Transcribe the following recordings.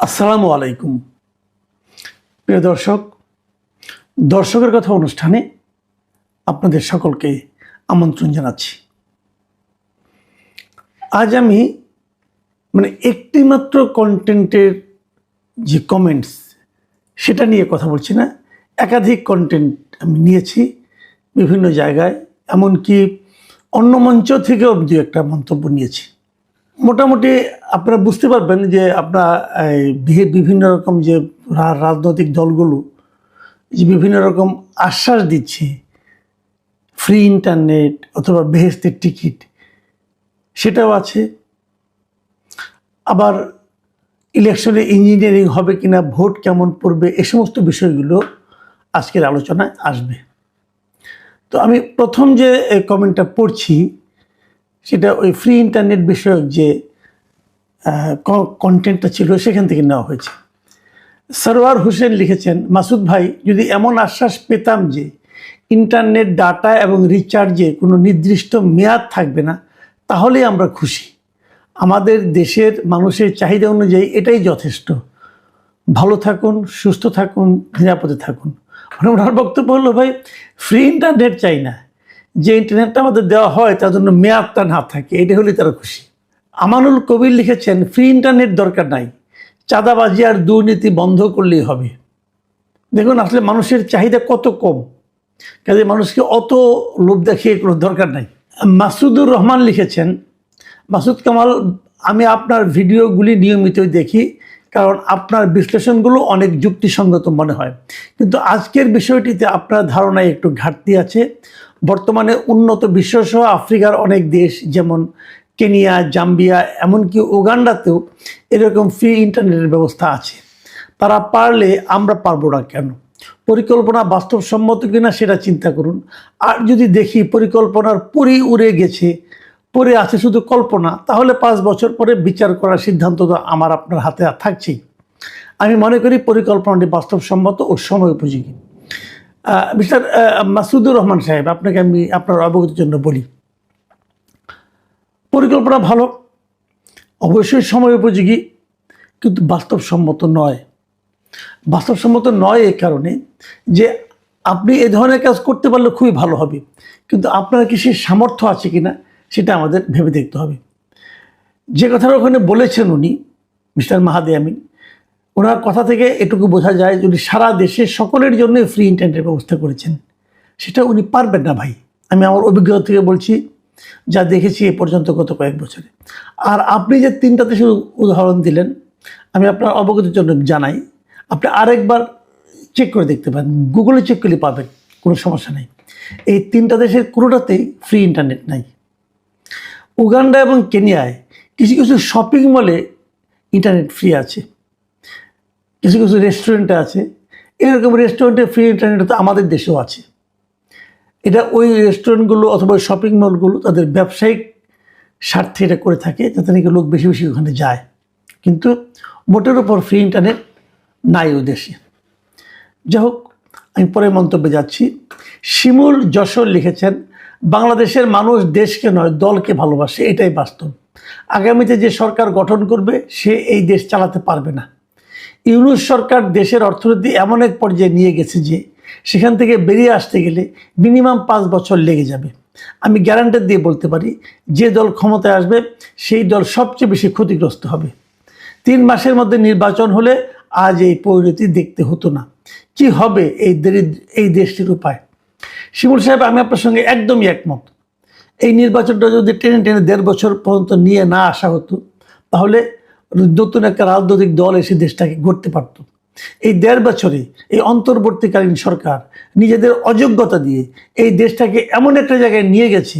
আসসালামু আলাইকুম প্রিয় দর্শক, দর্শকের কথা অনুষ্ঠানে আপনাদের সকলকে আমন্ত্রণ জানাচ্ছি। আজ আমি একটি মাত্র কন্টেন্টের যে কমেন্টস সেটা নিয়ে কথা বলছি না, একাধিক কন্টেন্ট আমি নিয়েছি বিভিন্ন জায়গায়, এমনকি অন্য মঞ্চ থেকেও দু একটা মন্তব্য নিয়েছি। মোটামুটি আপনারা বুঝতে পারবেন যে আপনার বিভিন্ন রকম যে রাজনৈতিক দলগুলো যে বিভিন্ন রকম আশ্বাস দিচ্ছে, ফ্রি ইন্টারনেট অথবা বেহেশতের টিকিট, সেটাও আছে। আবার ইলেকশনে ইঞ্জিনিয়ারিং হবে কিনা, ভোট কেমন পড়বে, এ সমস্ত বিষয়গুলো আজকের আলোচনায় আসবে। তো আমি প্রথম যে কমেন্টটা পড়ছি সেটা ওই ফ্রি ইন্টারনেট বিষয়ক যে কন্টেন্টটা ছিল সেখান থেকে নেওয়া হয়েছে। সরওয়ার হোসেন লিখেছেন, মাসুদ ভাই, যদি এমন আশ্বাস পেতাম যে ইন্টারনেট ডাটা এবং রিচার্জে কোনো নির্দিষ্ট মেয়াদ থাকবে না, তাহলেই আমরা খুশি। আমাদের দেশের মানুষের চাহিদা অনুযায়ী এটাই যথেষ্ট। ভালো থাকুন, সুস্থ থাকুন, নিরাপদে থাকুন। ওনার বক্তব্য হলো, ভাই ফ্রি ইন্টারনেট চাই না, যে ইন্টারনেটটা আমাদের দেওয়া হয় তার জন্য মেয়াদটা না থাকে, এটা হলেই তারা খুশি। আমানুল কবির লিখেছেন, ফ্রি ইন্টারনেট দরকার নাই, চাঁদাবাজি আর দুর্নীতি বন্ধ করলেই হবে। দেখুন আসলে মানুষের চাহিদা কত কম, কাজে মানুষকে অত লোভ দেখিয়ে কোনো দরকার নাই। মাসুদুর রহমান লিখেছেন, মাসুদ কামাল, আমি আপনার ভিডিওগুলি নিয়মিতই দেখি, কারণ আপনার বিশ্লেষণগুলো অনেক যুক্তিসঙ্গত মনে হয়, কিন্তু আজকের বিষয়টিতে আপনার ধারণায় একটু ঘাটতি আছে। বর্তমানে উন্নত বিশ্বসহ আফ্রিকার অনেক দেশ যেমন কেনিয়া, জাম্বিয়া, এমনকি উগান্ডাতেও এরকম ফ্রি ইন্টারনেটের ব্যবস্থা আছে। তারা পারলে আমরা পারবো না কেন? পরিকল্পনা বাস্তবসম্মত কিনা সেটা চিন্তা করুন। আর যদি দেখি পরিকল্পনার পুরি উড়ে গেছে, পরে আছে শুধু কল্পনা, তাহলে 5 বছর পরে বিচার করার সিদ্ধান্ত তো আমার আপনার হাতে থাকছেই। আমি মনে করি পরিকল্পনাটি বাস্তবসম্মত ও সময় উপযোগী। মিস্টার মাসুদুর রহমান সাহেব, আপনাকে আমি আপনার অবগতির জন্য বলি, পরিকল্পনা ভালো, অবশ্যই সময় উপযোগী, কিন্তু বাস্তবসম্মত নয়। বাস্তবসম্মত নয় এই কারণে যে আপনি এ ধরনের কাজ করতে পারলে খুবই ভালো হবে, কিন্তু আপনার কি সেই সামর্থ্য আছে কিনা সেটা আমাদের ভেবে দেখতে হবে। যে কথাটা ওখানে বলেছেন উনি, মিস্টার মাহাদি আমিন, ওনার কথা থেকে এটুকু বোঝা যায় যে উনি সারা দেশে সকলের জন্য ফ্রি ইন্টারনেটের ব্যবস্থা করেছেন। সেটা উনি পারবেন না ভাই, আমি আমার অভিজ্ঞতা থেকে বলছি, যা দেখেছি এ পর্যন্ত গত কয়েক বছরে। আর আপনি যে 3টা দেশের উদাহরণ দিলেন, আমি আপনার অবগতির জন্য জানাই, আপনি আরেকবার চেক করে দেখতে পারেন, গুগলে চেক করলে পাবেন, কোনো সমস্যা নেই। এই 3টা দেশের কোনোটাতেই ফ্রি ইন্টারনেট নাই। উগান্ডা এবং কেনিয়ায় কিছু কিছু শপিং মলে ইন্টারনেট ফ্রি আছে, কিছু কিছু রেস্টুরেন্টে আছে। এরকম রেস্টুরেন্টে ফ্রি ইন্টারনেট তো আমাদের দেশেও আছে। এটা ওই রেস্টুরেন্টগুলো অথবা শপিং মলগুলো তাদের ব্যবসায়িক স্বার্থে এটা করে থাকে, যাতে নাকি লোক বেশি বেশি ওখানে যায়, কিন্তু মোটের উপর ফ্রি ইন্টারনেট নাই ওই দেশে। যাই হোক, আমি পরে মন্তব্যে যাচ্ছি। শিমুল যশোর লিখেছেন, বাংলাদেশের মানুষ দেশকে নয় দলকে ভালোবাসে, এটাই বাস্তব। আগামীতে যে সরকার গঠন করবে সে এই দেশ চালাতে পারবে না। ইউনূস সরকার দেশের অর্থনীতি এমন এক পর্যায়ে নিয়ে গেছে যে সেখান থেকে বেরিয়ে আসতে গেলে মিনিমাম 5 বছর লেগে যাবে। আমি গ্যারান্টি দিয়ে বলতে পারি, যে দল ক্ষমতায় আসবে সেই দল সবচেয়ে বেশি ক্ষতিগ্রস্ত হবে। 3 মাসের মধ্যে নির্বাচন হলে আজ এই পরিণতি দেখতে হতো না। কি হবে এই দেশটির উপায়? শিমুল সাহেব, আমি আপনার সঙ্গে একদমই একমত। এই নির্বাচনটা যদি টেনে টেনে 1.5 বছর পর্যন্ত নিয়ে না আসা হতো, তাহলে নতুন একটা রাজনৈতিক দল এসে দেশটাকে গড়তে পারত। এই 1.5 বছরে এই অন্তর্বর্তীকালীন সরকার নিজেদের অযোগ্যতা দিয়ে এই দেশটাকে এমন একটা জায়গায় নিয়ে গেছে,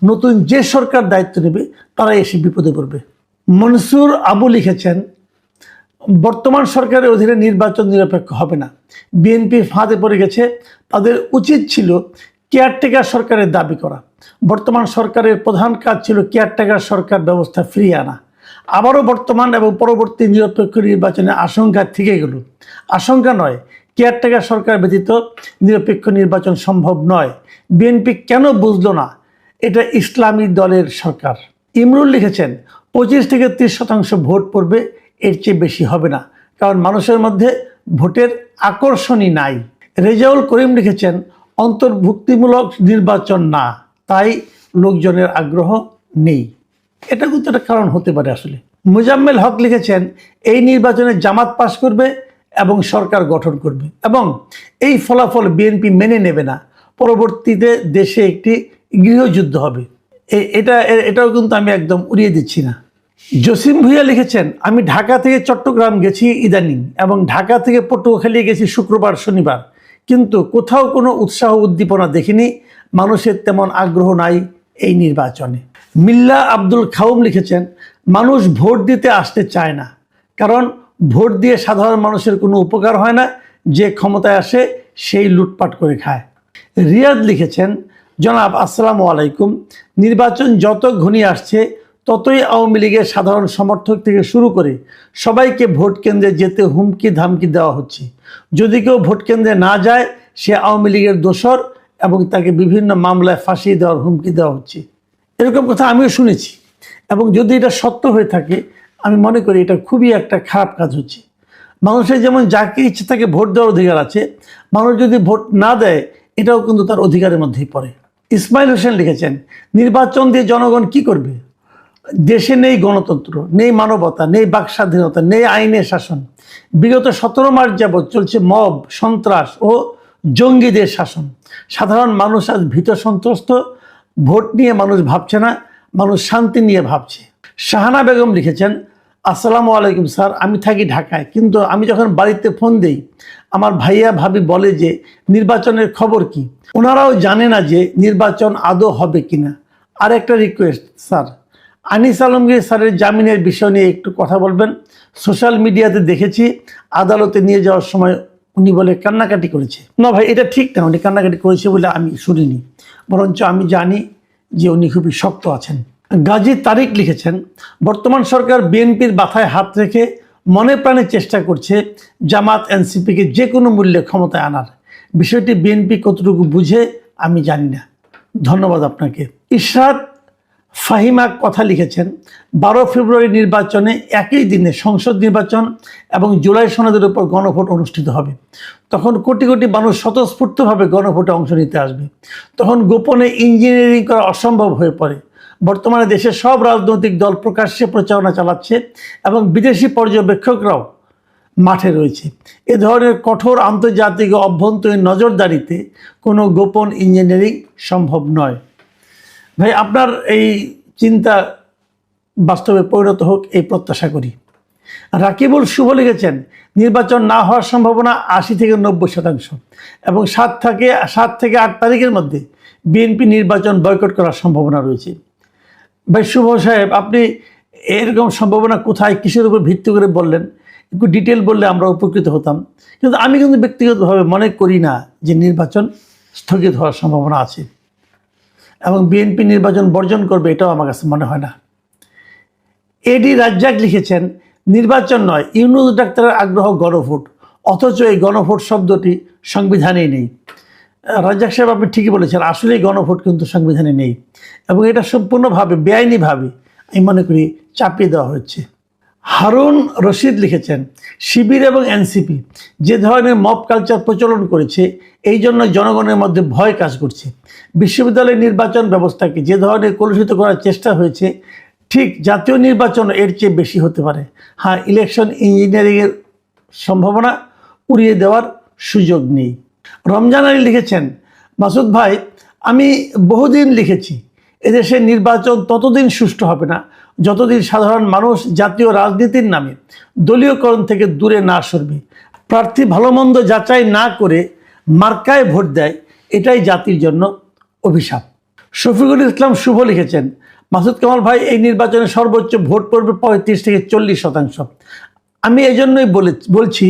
নতুন যে সরকার দায়িত্ব নেবে তারা এসে বিপদে পড়বে। মনসুর আবু লিখেছেন, বর্তমান সরকারের অধীনে নির্বাচন নিরপেক্ষ হবে না। বিএনপি ফাঁদে পড়ে গেছে, তাদের উচিত ছিল কেয়ারটেকার সরকারের দাবি করা। বর্তমান সরকারের প্রধান কাজ ছিল কেয়ারটেকার সরকার ব্যবস্থা ফিরিয়ে আনা। আবারও বর্তমান এবং পরবর্তী নিরপেক্ষ নির্বাচনের আশঙ্কা থেকে গেল। আশঙ্কা নয়, কেয়ারটেকার সরকার ব্যতীত নিরপেক্ষ নির্বাচন সম্ভব নয়। বিএনপি কেন বুঝলো না এটা ইসলামী দলের সরকার? ইমরুল লিখেছেন, 25 থেকে 30% ভোট পড়বে, এর চেয়ে বেশি হবে না। কারণ মানুষের মধ্যে ভোটের আকর্ষণই নাই। রেজাউল করিম লিখেছেন, অন্তর্ভুক্তিমূলক নির্বাচন না, তাই লোকজনের আগ্রহ নেই। এটা কিন্তু একটা কারণ হতে পারে আসলে। মুজাম্মেল হক লিখেছেন, এই নির্বাচনে জামাত পাশ করবে এবং সরকার গঠন করবে এবং এই ফলাফল বিএনপি মেনে নেবে না, পরবর্তীতে দেশে একটি গৃহযুদ্ধ হবে। এটাও কিন্তু আমি একদম উড়িয়ে দিচ্ছি না। জসিম ভুইয়া লিখেছেন, আমি ঢাকা থেকে চট্টগ্রাম গেছি ইদানিং এবং ঢাকা থেকে পটুয়াখালী গেছি শুক্রবার শনিবার, কিন্তু কোথাও কোনো উৎসাহ উদ্দীপনা দেখিনি, মানুষের তেমন আগ্রহ নাই এই নির্বাচনে। মিল্লা আব্দুল খাউম লিখেছেন, মানুষ ভোট দিতে আসতে চায় না, কারণ ভোট দিয়ে সাধারণ মানুষের কোনো উপকার হয় না, যে ক্ষমতায় আসে সেই লুটপাট করে খায়। রিয়াদ লিখেছেন, জনাব আসসালামু আলাইকুম, নির্বাচন যত ঘনিয়ে আসছে ততই আওয়ামী লীগের সাধারণ সমর্থক থেকে শুরু করে সবাইকে ভোট কেন্দ্রে যেতে হুমকি ধামকি দেওয়া হচ্ছে। যদি কেউ ভোট কেন্দ্রে না যায় সে আওয়ামী লীগের দোসর এবং তাকে বিভিন্ন মামলায় ফাঁসিয়ে দেওয়ার হুমকি দেওয়া হচ্ছে। এরকম কথা আমিও শুনেছি এবং যদি এটা সত্য হয়ে থাকে আমি মনে করি এটা খুবই একটা খারাপ কাজ হচ্ছে। মানুষের যেমন যাকে ইচ্ছে তাকে ভোট দেওয়ার অধিকার আছে, মানুষ যদি ভোট না দেয় এটাও কিন্তু তার অধিকারের মধ্যেই পড়ে। ইসমাইল হোসেন লিখেছেন, নির্বাচন দিয়ে জনগণ কি করবে? দেশে নেই গণতন্ত্র, নেই মানবতা, নেই বাক স্বাধীনতা, নেই আইনের শাসন। বিগত 17 মাস যাবৎ চলছে মব, সন্ত্রাস ও জঙ্গিদের শাসন। সাধারণ মানুষ আজ ভীত সন্ত্রস্ত। ভোট নিয়ে মানুষ ভাবছে না, মানুষ শান্তি নিয়ে ভাবছে। শাহানা বেগম লিখেছেন, আসসালামু আলাইকুম স্যার, আমি থাকি ঢাকায়, কিন্তু আমি যখন বাড়িতে ফোন দেই আমার ভাইয়া ভাবি বলে যে নির্বাচনের খবর কি। ওনারাও জানে না যে নির্বাচন আদৌ হবে কিনা। আর একটা রিকোয়েস্ট স্যার, আনিস আলমগীর স্যারের জামিনের বিষয় নিয়ে একটু কথা বলবেন। সোশ্যাল মিডিয়াতে দেখেছি আদালতে নিয়ে যাওয়ার সময় উনি বলে কান্নাকাটি করেছে। না ভাই, এটা ঠিক না, উনি কান্নাকাটি করেছে বলে আমি শুনিনি, বরঞ্চ আমি জানি যে উনি খুবই শক্ত আছেন। গাজী তারিক লিখেছেন, বর্তমান সরকার বিএনপির মাথায় হাত রেখে মনে প্রাণে চেষ্টা করছে জামাত এনসিপিকে যে কোনো মূল্যে ক্ষমতায় আনার। বিষয়টি বিএনপি কতটুকু বুঝে আমি জানি না। ধন্যবাদ আপনাকে। ইশরাত ফাহিমা কথা লিখেছেন, 12 ফেব্রুয়ারি নির্বাচনে একই দিনে সংসদ নির্বাচন এবং জুলাই সনদের উপর গণভোট অনুষ্ঠিত হবে। তখন কোটি কোটি মানুষ স্বতঃস্ফূর্তভাবে গণভোটে অংশ নিতে আসবে। তখন গোপনে ইঞ্জিনিয়ারিং করা অসম্ভব হয়ে পড়ে। বর্তমানে দেশের সব রাজনৈতিক দল প্রকাশ্যে প্রচারণা চালাচ্ছে এবং বিদেশি পর্যবেক্ষকরাও মাঠে রয়েছে। এ ধরনের কঠোর আন্তর্জাতিক ও অভ্যন্তরীণ নজরদারিতে কোনো গোপন ইঞ্জিনিয়ারিং সম্ভব নয়। ভাই, আপনার এই চিন্তা বাস্তবে পরিণত হোক এই প্রত্যাশা করি। রাকিবুল শুভ লিখেছেন, নির্বাচন না হওয়ার সম্ভাবনা 80 থেকে 90% এবং 7 থেকে 8 তারিখের মধ্যে বিএনপি নির্বাচন বয়কট করার সম্ভাবনা রয়েছে। ভাই শুভ সাহেব, আপনি এরকম সম্ভাবনা কোথায়, কিসের উপর ভিত্তি করে বললেন? একটু ডিটেল বললে আমরা উপকৃত হতাম। কিন্তু আমি কিন্তু ব্যক্তিগতভাবে মনে করি না যে নির্বাচন স্থগিত হওয়ার সম্ভাবনা আছে এবং বিএনপি নির্বাচন বর্জন করবে, এটাও আমার কাছে মনে হয় না। এডি রাজ্জাক লিখেছেন, নির্বাচন নয়, ইউনূস ডাক্তারের আগ্রহ গণভোট, অথচ এই গণভোট শব্দটি সংবিধানেই নেই। রাজ্জাক সাহেব, আপনি ঠিকই বলেছেন, আসলেই গণভোট কিন্তু সংবিধানে নেই এবং এটা সম্পূর্ণভাবে বেআইনিভাবে আমি মনে করি চাপিয়ে দেওয়া হচ্ছে। হারুন রশিদ লিখেছেন, শিবির এবং এনসিপি যে ধরনের মব কালচার প্রচলন করেছে এই জন্য জনগণের মধ্যে ভয় কাজ করছে। বিশ্ববিদ্যালয়ের নির্বাচন ব্যবস্থাকে যে ধরনের কলুষিত করার চেষ্টা হয়েছে, ঠিক জাতীয় নির্বাচন এর চেয়ে বেশি হতে পারে। হ্যাঁ, ইলেকশন ইঞ্জিনিয়ারিংয়ের সম্ভাবনা উড়িয়ে দেওয়ার সুযোগ নেই। রমজান আলী লিখেছেন, মাসুদ ভাই, আমি বহুদিন লিখেছি এদেশের নির্বাচন ততদিন সুষ্ঠু হবে না যতদিন সাধারণ মানুষ জাতীয় রাজনীতির নামে দলীয়করণ থেকে দূরে না সরবে। প্রার্থী ভালো মন্দ যাচাই না করে মার্কায় ভোট দেয়, এটাই জাতির জন্য অভিশাপ। শফিকুল ইসলাম শুভ লিখেছেন, মাসুদ কামাল ভাই, এই নির্বাচনে সর্বোচ্চ ভোট পড়বে 35 থেকে 40%। আমি এই জন্যই বলছি,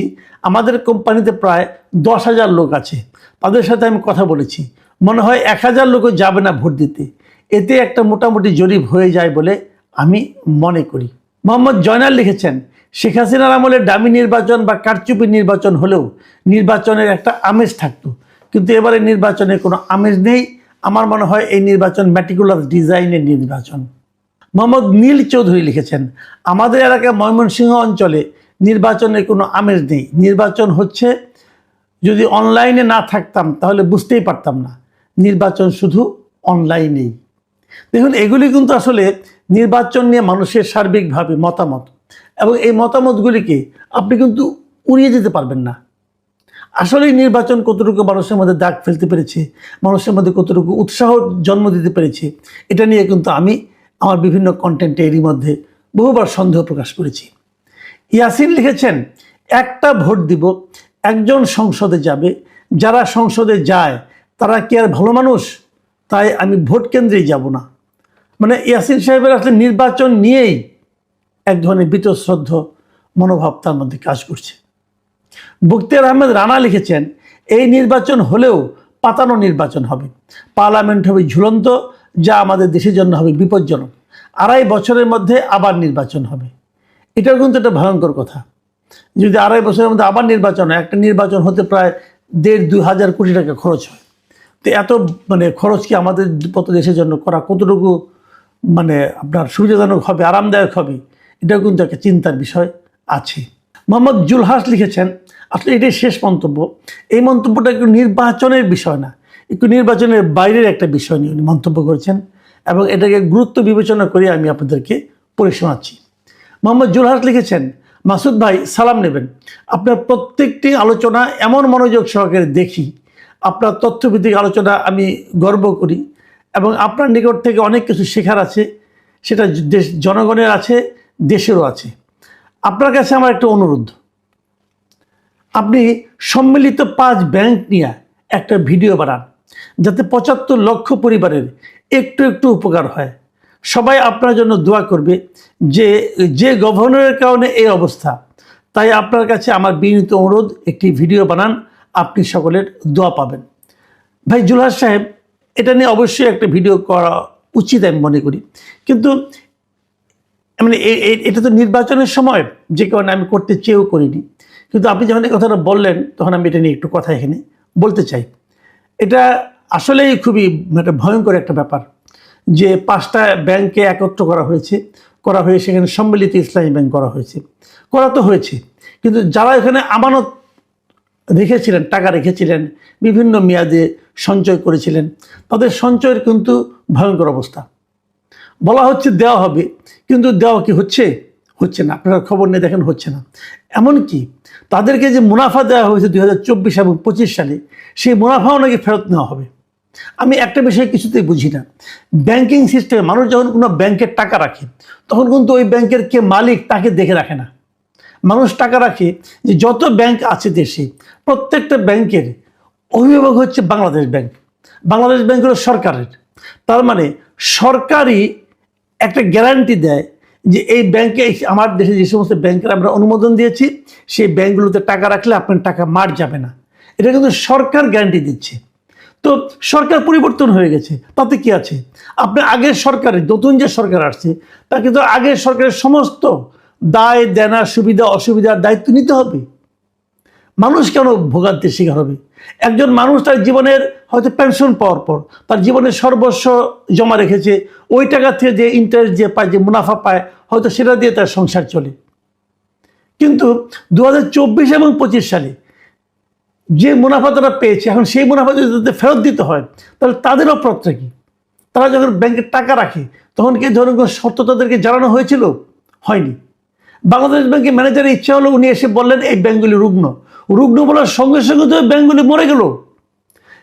আমাদের কোম্পানিতে প্রায় 10,000 লোক আছে, তাদের সাথে আমি কথা বলেছি, মনে হয় 1,000 লোকও যাবে না ভোট দিতে। এতে একটা মোটামুটি জরিপ হয়ে যায় বলে আমি মনে করি। মোহাম্মদ জয়নাল লিখেছেন, শেখ হাসিনার আমলে ডামি নির্বাচন বা কারচুপি নির্বাচন হলেও নির্বাচনের একটা আমেজ থাকতো, কিন্তু এবারে নির্বাচনে কোনো আমেজ নেই। আমার মনে হয় এই নির্বাচন ম্যাটিকুলার ডিজাইনের নির্বাচন। মোহাম্মদ নীল চৌধুরী লিখেছেন, আমাদের এলাকায় ময়মনসিংহ অঞ্চলে নির্বাচনের কোনো আমেজ নেই। নির্বাচন হচ্ছে, যদি অনলাইনে না থাকতাম তাহলে বুঝতেই পারতাম না নির্বাচন শুধু অনলাইনেই। দেখুন, এগুলি কিন্তু আসলে নির্বাচন নিয়ে মানুষের সার্বিকভাবে মতামত, এবং এই মতামতগুলিকে আপনি কিন্তু উড়িয়ে দিতে পারবেন না। আসলে নির্বাচন কতটুকু মানুষের মধ্যে দাগ ফেলতে পেরেছে, মানুষের মধ্যে কতটুকু উৎসাহ জন্ম দিতে পেরেছে, এটা নিয়ে কিন্তু আমি আমার বিভিন্ন কন্টেন্টে এরই মধ্যে বহুবার সন্দেহ প্রকাশ করেছি। ইয়াসিন লিখেছেন, একটা ভোট দিব, একজন সংসদে যাবে, যারা সংসদে যায় তারা কি আর ভালো মানুষ? তাই আমি ভোট কেন্দ্রেই যাব না। মানে ইয়াসিন সাহেবের আসলে নির্বাচন নিয়েই এক ধরনের বীতশ্রদ্ধ মনোভাব তার মধ্যে কাজ করছে। বখতিয়ার আহমেদ রানা লিখেছেন, এই নির্বাচন হলেও পাতানো নির্বাচন হবে, পার্লামেন্ট হবে ঝুলন্ত, যা আমাদের দেশের জন্য হবে বিপজ্জনক। 2.5 বছরের মধ্যে আবার নির্বাচন হবে। এটাও কিন্তু একটা ভয়ঙ্কর কথা। যদি 2.5 বছরের মধ্যে আবার নির্বাচন হয়, একটা নির্বাচন হতে প্রায় 1.5-2 হাজার কোটি টাকা খরচ হয়। তো এত খরচ কি আমাদের মতো দেশের জন্য করা কতটুকু আপনার সুবিধাজনক হবে, আরামদায়ক হবে, এটাও কিন্তু একটা চিন্তার বিষয় আছে। মোহাম্মদ জুলহাস লিখেছেন, আসলে এটাই শেষ মন্তব্য। এই মন্তব্যটা একটু নির্বাচনের বিষয় না, একটু নির্বাচনের বাইরের একটা বিষয় নিয়ে উনি মন্তব্য করেছেন, এবং এটাকে গুরুত্ব বিবেচনা করে আমি আপনাদেরকে পড়ে শোনাচ্ছি। মোহাম্মদ জুলহাস লিখেছেন, মাসুদ ভাই সালাম নেবেন, আপনার প্রত্যেকটি আলোচনা এমন মনোযোগ সহকারে দেখি, আপনার তথ্যভিত্তিক আলোচনা আমি গর্ব করি, এবং আপনার নিকট থেকে অনেক কিছু শেখার আছে, সেটা জনগণের আছে, দেশেরও আছে। আপনার কাছে আমার একটা অনুরোধ, আপনি সম্মিলিত 5 ব্যাংক নিয়ে একটা ভিডিও বানান, যাতে 75 লক্ষ পরিবারের একটু একটু উপকার হয়। সবাই আপনার জন্য দোয়া করবে, যে গভর্নরের কারণে এই অবস্থা। তাই আপনার কাছে আমার বিনীত অনুরোধ, একটি ভিডিও বানান, আপনি সকলের দোয়া পাবেন। ভাই জুলহাস সাহেব, এটা নিয়ে অবশ্যই একটা ভিডিও করা উচিত আমি মনে করি, কিন্তু এটা তো নির্বাচনের সময়, যে কারণে আমি করতে চেয়েও করিনি। কিন্তু আপনি যখন এই কথাটা বললেন, তখন আমি এটা নিয়ে একটু কথা এখানে বলতে চাই। এটা আসলেই খুবই ভয়ঙ্কর একটা ব্যাপার, যে 5টা ব্যাংকে একত্র করা হয়ে সেখানে সম্মিলিত ইসলামী ব্যাংক করা তো হয়েছে, কিন্তু যারা এখানে আমানত রেখেছিলেন, টাকা রেখেছিলেন, বিভিন্ন মেয়াদে সঞ্চয় করেছিলেন, তাদের সঞ্চয়ের কিন্তু ভয়ঙ্কর অবস্থা। বলা হচ্ছে দেওয়া হবে, কিন্তু দেওয়া কি হচ্ছে না। আপনারা খবর নিয়ে দেখেন, হচ্ছে না। এমনকি তাদেরকে যে মুনাফা দেওয়া হয়েছে 2024 এবং 25 সালে, সেই মুনাফাও নাকি ফেরত নেওয়া হবে। আমি একটা বিষয় কিছুতেই বুঝি না, ব্যাংকিং সিস্টেমে মানুষ যখন কোনো ব্যাংকের টাকা রাখে, তখন কিন্তু ওই ব্যাংকের কে মালিক তাকে দেখে রাখে না। মানুষ টাকা রাখে, যে যত ব্যাংক আছে দেশে, প্রত্যেকটা ব্যাংকের অভিভাবক হচ্ছে বাংলাদেশ ব্যাংক। বাংলাদেশ ব্যাংক হলো সরকারের। তার মানে সরকারই একটা গ্যারান্টি দেয় যে এই ব্যাংকে, আমার দেশে যে সমস্ত ব্যাংকের আমরা অনুমোদন দিয়েছি, সেই ব্যাংকগুলোতে টাকা রাখলে আপনার টাকা মার যাবে না। এটা কিন্তু সরকার গ্যারান্টি দিচ্ছে। তো সরকার পরিবর্তন হয়ে গেছে, তাতে কি আছে? আপনার আগের সরকারের, নতুন যে সরকার আসছে, তাকে তো আগের সরকারের সমস্ত দায় দেনা, সুবিধা অসুবিধার দায়িত্ব নিতে হবে। মানুষ কেন ভোগান্তির শিকার হবে? একজন মানুষ তার জীবনের হয়তো পেনশন পাওয়ার পর তার জীবনের সর্বস্ব জমা রেখেছে, ওই টাকা থেকে যে ইন্টারেস্ট যে পায়, যে মুনাফা পায়, হয়তো সেটা দিয়ে তার সংসার চলে। কিন্তু 2024 এবং 25 সালে যে মুনাফা তারা পেয়েছে, এখন সেই মুনাফা যদি তাদের ফেরত দিতে হয়, তাহলে তাদেরও প্রত্যেক কি? তারা যখন ব্যাংকে টাকা রাখে, তখন কি ধরনের কোনো শর্ত তাদেরকে জানানো হয়েছিল? হয়নি। বাংলাদেশ ব্যাংকের ম্যানেজারের ইচ্ছা হলো, উনি এসে বললেন এই ব্যাংকগুলি রুগ্ন বলার সঙ্গে সঙ্গে তো ব্যাংকগুলি মরে গেল।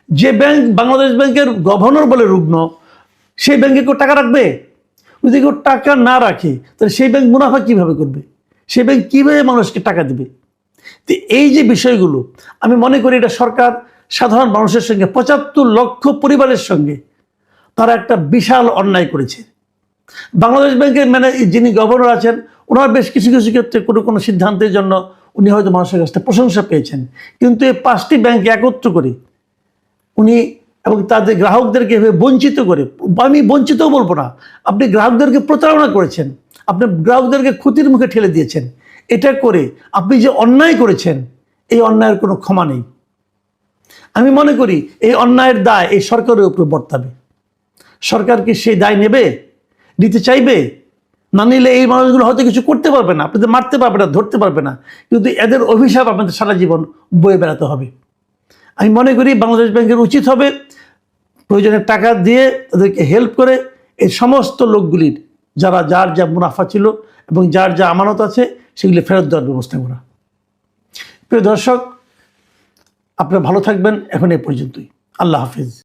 যে ব্যাংক বাংলাদেশ ব্যাংকের গভর্নর বলে রুগ্ন, সেই ব্যাংকে কেউ টাকা রাখবে? যদি কেউ টাকা না রাখে, তাহলে সেই ব্যাংক মুনাফা কিভাবে করবে? সেই ব্যাংক কীভাবে মানুষকে টাকা দেবে? তো এই যে বিষয়গুলো, আমি মনে করি এটা সরকার সাধারণ মানুষের সঙ্গে, 75 লক্ষ পরিবারের সঙ্গে তারা একটা বিশাল অন্যায় করেছে। বাংলাদেশ ব্যাংকের যিনি গভর্নর আছেন, ওনার বেশ কিছু কিছু ক্ষেত্রে কোনো সিদ্ধান্তের জন্য উনি হয়তো মানুষের কাছে প্রশংসা পেয়েছেন, কিন্তু এই 5টি ব্যাংকে একত্র করে উনি এবং তাদের গ্রাহকদেরকে বঞ্চিত করে, আমি বঞ্চিতও বলবো না, আপনি গ্রাহকদেরকে প্রতারণা করেছেন, আপনি গ্রাহকদেরকে ক্ষতির মুখে ঠেলে দিয়েছেন। এটা করে আপনি যে অন্যায় করেছেন, এই অন্যায়ের কোনো ক্ষমা নেই। আমি মনে করি এই অন্যায়ের দায় এই সরকারের উপর বর্তাবে। সরকার কি সেই দায় নিতে চাইবে? না নিলে এই মানুষগুলো হয়তো কিছু করতে পারবে না, আপনাদের মারতে পারবে না, ধরতে পারবে না, কিন্তু এদের অভিশাপ আপনাদের সারা জীবন বয়ে বেড়াতে হবে। আমি মনে করি বাংলাদেশ ব্যাংকের উচিত হবে প্রয়োজনে টাকা দিয়ে তাদেরকে হেল্প করে এই সমস্ত লোকগুলির যারা যার যা মুনাফা ছিল এবং যার যা আমানত আছে সেগুলি ফেরত দেওয়ার ব্যবস্থা করা। প্রিয় দর্শক, আপনারা ভালো থাকবেন। এখন এই পর্যন্তই। আল্লাহ হাফিজ।